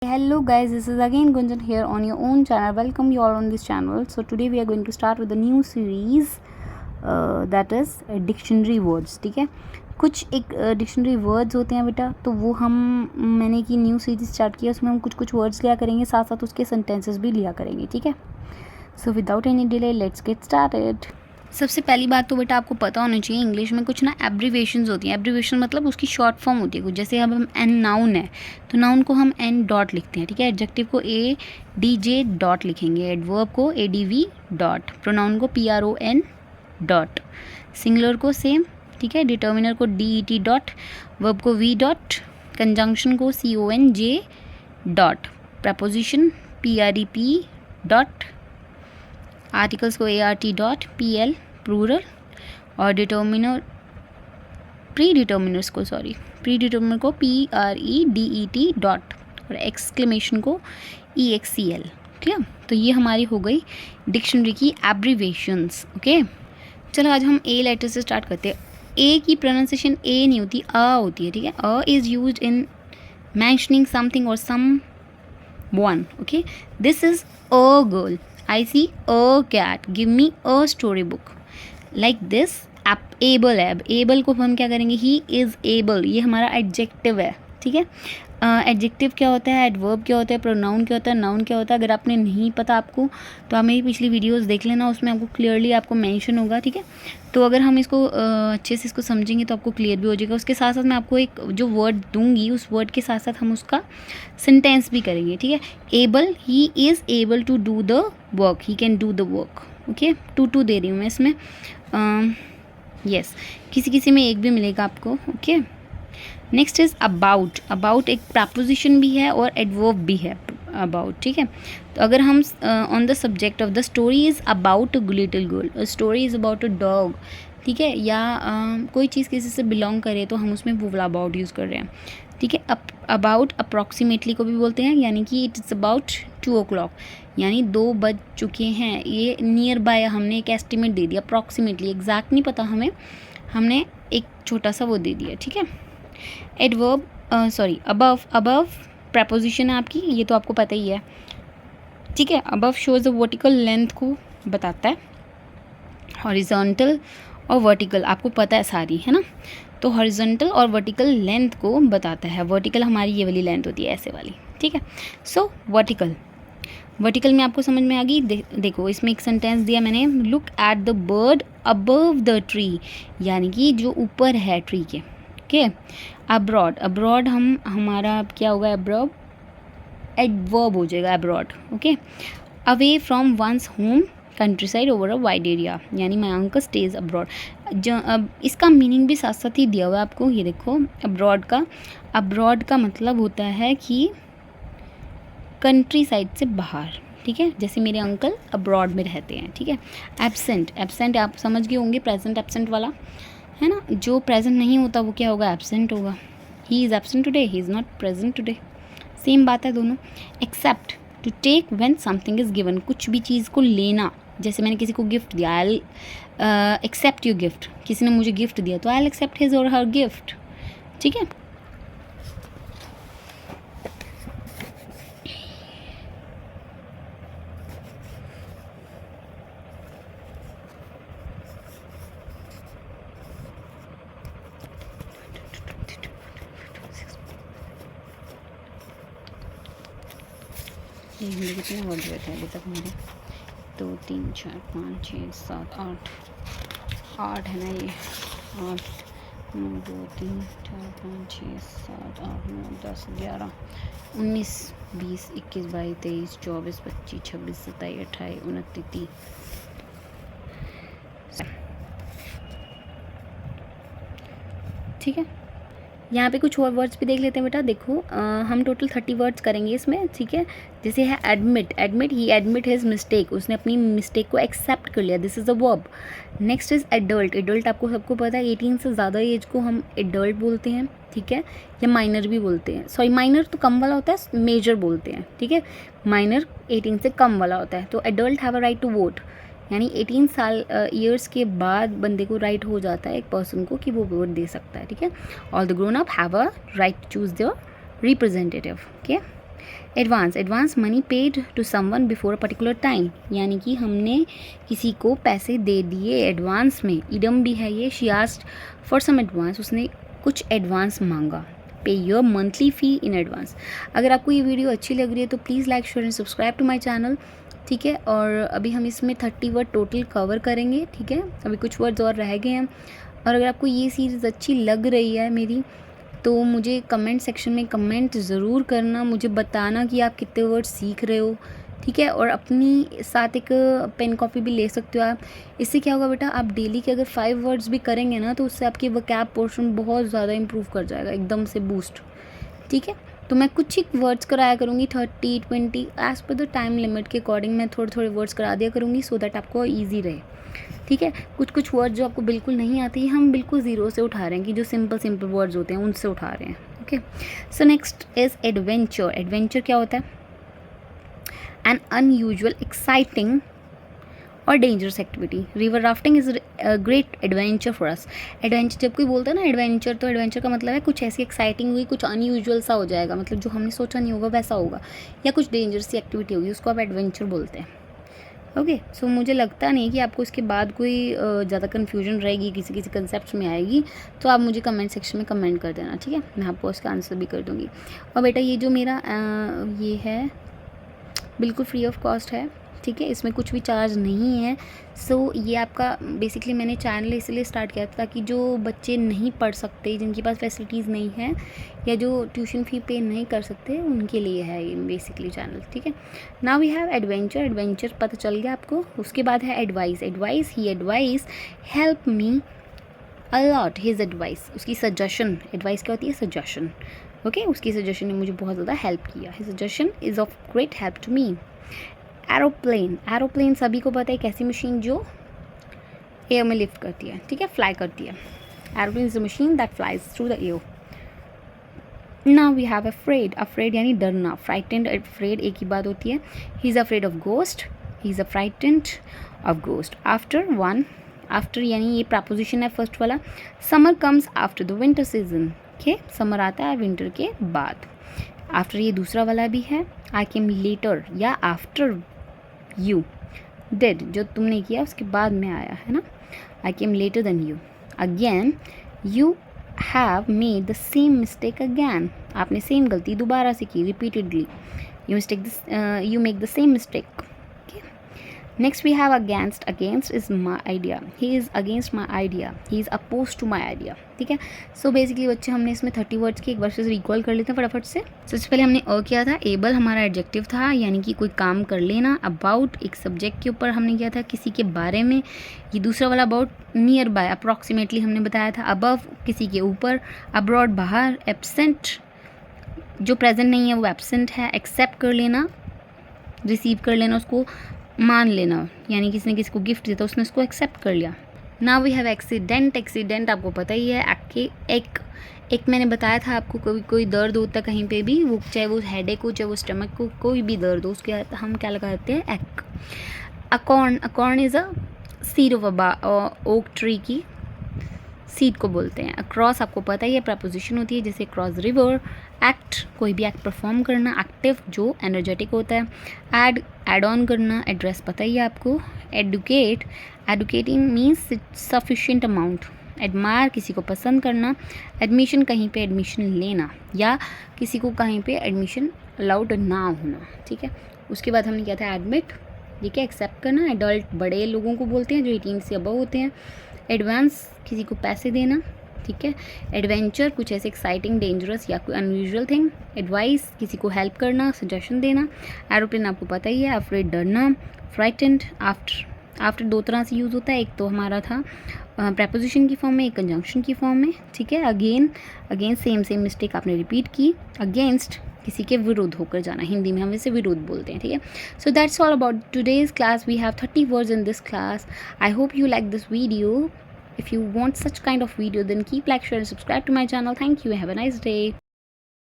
Hello guys, this is again Gunjan here on your own channel. Welcome you all on this channel. So today we are going to start with a new series that is dictionary words. ठीक है, कुछ एक dictionary words होते हैं बेटा, तो वो मैंने एक न्यू सीरीज स्टार्ट किया, उसमें हम कुछ वर्ड्स लिया करेंगे, साथ साथ उसके सेंटेंसेस भी लिया करेंगे. ठीक है, so without any delay let's get started. सबसे पहली बात तो बेटा आपको पता होना चाहिए, इंग्लिश में कुछ ना एब्रीवेशंस होती हैं. एब्रीवेशन मतलब उसकी शॉर्ट फॉर्म होती है कुछ. जैसे अब हम एन नाउन है तो नाउन को हम एन डॉट लिखते हैं. ठीक है, एडजेक्टिव को ए डी जे डॉट लिखेंगे, एडवर्ब को A D V dot, pronoun को P R O N dot, singular को सेम. ठीक है, डिटर्मिनर को D E T dot, verb को वी डॉट, कंजंक्शन को C O N J dot, preposition P R E P dot, articles को A R T dot P L plural, और pre determiner को P R E D E T dot, और exclamation को ई x C L. Clear? तो ये हमारी हो गई डिक्शनरी की एब्रीवेशंस. ओके, चलो आज हम ए लेटर से स्टार्ट करते हैं. ए की प्रोनाउंसिएशन ए नहीं होती, अ होती है. ठीक है, a is used in mentioning something और someone. Okay, this is a girl, I see a cat, give me a storybook. Like this, able है. able को हम क्या करेंगे, he is able, ये हमारा एडजेक्टिव है. ठीक है, एडजेक्टिव क्या होता है, एडवर्ब क्या होता है, प्रोनाउन क्या होता है, नाउन क्या होता है. अगर आपने नहीं पता आपको तो आप मेरी पिछली वीडियोस देख लेना, उसमें आपको क्लियरली आपको मेंशन होगा. ठीक है, तो अगर हम इसको अच्छे से इसको समझेंगे तो आपको क्लियर भी हो जाएगा. उसके साथ साथ मैं आपको एक जो वर्ड दूंगी, उस वर्ड के साथ साथ हम उसका सेंटेंस भी करेंगे. ठीक है, able, he is able to do the work, he can do the work. Okay, two दे रही हूँ मैं इसमें. यस, किसी में एक भी मिलेगा आपको. Okay, next is about. About एक प्रपोजिशन भी है और एडवर्ब भी है अबाउट. ठीक है, तो अगर हम on the subject of the story is about a little girl, story is about a dog. ठीक है, या कोई चीज़ किसी से बिलोंग करे तो हम उसमें वो वाला अबाउट यूज़ कर रहे हैं. ठीक है, अबाउट अप्रॉक्सीमेटली को भी बोलते हैं, यानी कि इट इज़ अबाउट 2 o'clock, यानी 2 बज चुके हैं. ये नियर बाय हमने एक एस्टिमेट दे दिया, अप्रॉक्सीमेटली, एग्जैक्ट नहीं पता हमें, हमने एक छोटा सा वो दे दिया. ठीक है, एडवर्ब अबव प्रपोजिशन है आपकी, ये तो आपको पता ही है. ठीक है, above shows the vertical length को बताता है, हॉरिजॉन्टल और वर्टिकल आपको पता है सारी, है ना. तो हॉरिजॉन्टल और वर्टिकल लेंथ को बताता है. वर्टिकल हमारी ये वाली लेंथ होती है, ऐसे वाली. ठीक है, सो वर्टिकल में आपको समझ में आ गई. देखो इसमें एक सेंटेंस दिया मैंने, look at the bird above the tree, यानी कि जो ऊपर है ट्री के. ओके, अब्रॉड हमारा क्या होगा, अब्रॉड एडवर्ब हो जाएगा, abroad. Okay, away from one's home countryside over a wide area, यानी माई अंकल स्टेज अब्रॉड. अब इसका मीनिंग भी साथ साथ ही दिया हुआ है आपको, ये देखो. अब्रॉड का मतलब होता है कि कंट्री साइड से बाहर. ठीक है, जैसे मेरे अंकल अब्रॉड में रहते हैं. ठीक है, एब्सेंट आप समझ गए होंगे, प्रेजेंट एब्सेंट वाला है ना. जो प्रेजेंट नहीं होता वो क्या होगा, एब्सेंट होगा. He is absent today, he is not present today, same बात है दोनों. Accept, to take when something is given, कुछ भी चीज़ को लेना. जैसे मैंने किसी को गिफ्ट दिया, आई एक्सेप्ट योर गिफ्ट. किसी ने मुझे गिफ्ट दिया तो आई एक्सेप्ट हिज और हर गिफ्ट. ठीक है, हिंदी कितने वर्ड हुए थे अभी तक मेरे, 2 3 4 5 6 7 8 है ना, ये 8 9 2 3 4 5 6 7 8 9 10 11 19 20 21 22 23 24 25 26 27 28 29 30. ठीक है, यहाँ पे कुछ और वर्ड्स भी देख लेते हैं बेटा. देखो हम टोटल 30 वर्ड्स करेंगे इसमें. ठीक है, जैसे है एडमिट, ही एडमिट हिज मिस्टेक, उसने अपनी मिस्टेक को एक्सेप्ट कर लिया, this is a verb. Next is adult आपको सबको पता है, 18 से ज़्यादा एज को हम एडल्ट बोलते हैं. ठीक है, या माइनर भी बोलते हैं. सॉरी, माइनर तो कम वाला होता है, मेजर बोलते हैं. ठीक है, माइनर 18 से कम वाला होता है. तो adult have a right to vote, यानी 18 साल ईयर्स के बाद बंदे को राइट हो जाता है एक पर्सन को कि वो वोट दे सकता है. ठीक है, all the grown up have a right to choose their representative. Okay, advance, advance money paid to someone before a particular time, यानी कि हमने किसी को पैसे दे दिए एडवांस में. इडम भी है ये. She asked for some advance, उसने कुछ एडवांस मांगा. Pay your monthly fee in advance. अगर आपको ये वीडियो अच्छी लग रही है तो please like share and subscribe to my channel. ठीक है, और अभी हम इसमें 30 वर्ड टोटल कवर करेंगे. ठीक है, अभी कुछ वर्ड्स और रह गए हैं. और अगर आपको ये सीरीज़ अच्छी लग रही है मेरी, तो मुझे कमेंट सेक्शन में कमेंट ज़रूर करना, मुझे बताना कि आप कितने वर्ड सीख रहे हो. ठीक है, और अपनी साथ एक पेन कॉपी भी ले सकते हो आप. इससे क्या होगा बेटा, आप डेली के अगर 5 वर्ड्स भी करेंगे ना, तो उससे आपकी वोकैब पोर्शन बहुत ज़्यादा इंप्रूव कर जाएगा, एकदम से बूस्ट. ठीक है, तो मैं कुछ ही वर्ड्स कराया करूँगी, 30 20 as per the time limit के अकॉर्डिंग मैं थोड़े थोड़े वर्ड्स करा दिया करूँगी, सो दैट आपको ईजी रहे. ठीक है, कुछ वर्ड जो आपको बिल्कुल नहीं आते हैं, हम बिल्कुल ज़ीरो से उठा रहे हैं, कि जो सिंपल वर्ड्स होते हैं उनसे उठा रहे हैं. Okay, so next is adventure. Adventure क्या होता है? एन अनयूजुअल, एक्साइटिंग और dangerous activity. River rafting is great adventure for us. Adventure जब कोई बोलता है ना एडवेंचर, तो एडवेंचर का मतलब है कुछ ऐसी एक्साइटिंग हुई, कुछ अनयूजुअल सा हो जाएगा, मतलब जो हमने सोचा नहीं होगा वैसा होगा, या कुछ डेंजरस सी एक्टिविटी होगी, उसको आप एडवेंचर बोलते हैं. ओके, सो मुझे लगता नहीं कि आपको इसके बाद कोई ज़्यादा कन्फ्यूजन रहेगी, किसी कंसेप्ट में आएगी, तो आप मुझे कमेंट सेक्शन में कमेंट कर देना. ठीक है, मैं आपको उसका आंसर भी कर दूँगी. और बेटा ये जो मेरा ये है बिल्कुल फ्री ऑफ कॉस्ट है. ठीक है, इसमें कुछ भी चार्ज नहीं है. सो ये आपका बेसिकली मैंने चैनल इसलिए स्टार्ट किया था ताकि जो बच्चे नहीं पढ़ सकते, जिनके पास फैसिलिटीज़ नहीं है, या जो ट्यूशन फ़ी पे नहीं कर सकते, उनके लिए है ये बेसिकली चैनल. ठीक है, now we have adventure. Adventure पता चल गया आपको. उसके बाद है advice. Advice, he advice help me a lot. His advice, उसकी सजेशन. एडवाइस क्या होती है? सजेशन. ओके, उसकी सजेशन ने मुझे बहुत ज़्यादा हेल्प किया. His suggestion is of great help to me. Aeroplane. Aeroplane सभी को पता है, एक ऐसी मशीन जो एयर में लिफ्ट करती है. ठीक है, फ्लाई करती है. Aeroplane is a machine that flies through the air. Now we have afraid. Afraid यानी डरना. फ्राइटेंड, अफ्रेड एक ही बात होती है. He is afraid of ghost. He is a frightened of ghost. After one, after यानी ये प्रपोजिशन है फर्स्ट वाला. Summer comes after the winter season. Okay, summer आता है विंटर के बाद. आफ्टर ये दूसरा वाला भी है. आई केम लेटर या आफ्टर यू डिड, जो तुमने किया उसके बाद में आया है ना. I came later than you. Again, you have made the same mistake again. आपने सेम गलती दोबारा से की, repeatedly. You make the same mistake. Next we have against. Against is my idea. He is against my idea. He is opposed to my idea. ठीक है, so basically बच्चे हमने इसमें 30 वर्ड्स की एक बार से रिकॉल कर लेते हैं फटाफट से. सबसे पहले हमने किया था एबल, हमारा एडजेक्टिव था, यानी कि कोई काम कर लेना. अबाउट, एक सब्जेक्ट के ऊपर हमने किया था, किसी के बारे में. ये दूसरा वाला अबाउट, नियर बाय, अप्रॉक्सीमेटली हमने बताया था. अबव, किसी के ऊपर. अब्रॉड, बाहर. एब्सेंट, जो प्रेजेंट नहीं है वो एब्सेंट है. एक्सेप्ट कर लेना, रिसीव कर लेना, उसको मान लेना, यानी किसी ने किसी को गिफ्ट दिया तो उसने उसको एक्सेप्ट कर लिया. Now we have accident. Accident आपको पता ही है, एक मैंने बताया था आपको, कोई दर्द होता है कहीं पे भी, वो चाहे वो हेडेक हो, चाहे वो स्टमक को, कोई भी दर्द हो, उसके हम क्या लगाते हैं? एक. अकॉर्न. अकॉर्न is a seed of oak tree की सीड को बोलते हैं. अक्रॉस आपको पता ही है, प्रपोजिशन होती है, जैसे क्रॉस रिवर. एक्ट, कोई भी एक्ट परफॉर्म करना. एक्टिव, जो एनर्जेटिक होता है. ऐड ऑन करना. एड्रेस पता ही है आपको. Educate, educating means sufficient amount. Admire, किसी को पसंद करना. एडमिशन, कहीं पे एडमिशन लेना, या किसी को कहीं पे एडमिशन अलाउड ना होना. ठीक है, उसके बाद हमने किया था एडमिट. ठीक है, एक्सेप्ट करना. एडल्ट, बड़े लोगों को बोलते हैं जो 18 से अबव होते हैं. एडवांस, किसी को पैसे देना. ठीक है, एडवेंचर, कुछ ऐसे एक्साइटिंग, डेंजरस या कोई अनयूजुअल थिंग. एडवाइस, किसी को हेल्प करना, सजेशन देना. एरोप्लेन आपको पता ही है, अफ्रेड, डरना. फ्राइटेंड, आफ्टर दो तरह से यूज़ होता है, एक तो हमारा था प्रेपोजिशन की फॉर्म में, एक कंजंक्शन की फॉर्म में. ठीक है, अगेन सेम मिस्टेक आपने रिपीट की. अगेंस्ट, किसी के विरुद्ध होकर जाना, हिंदी में हम इसे विरुद्ध बोलते हैं. ठीक है, so that's all about today's class. We have 30 words in this class. I hope you like this video. If you want such kind of video, then keep like, share and subscribe to my channel. Thank you and have a nice day.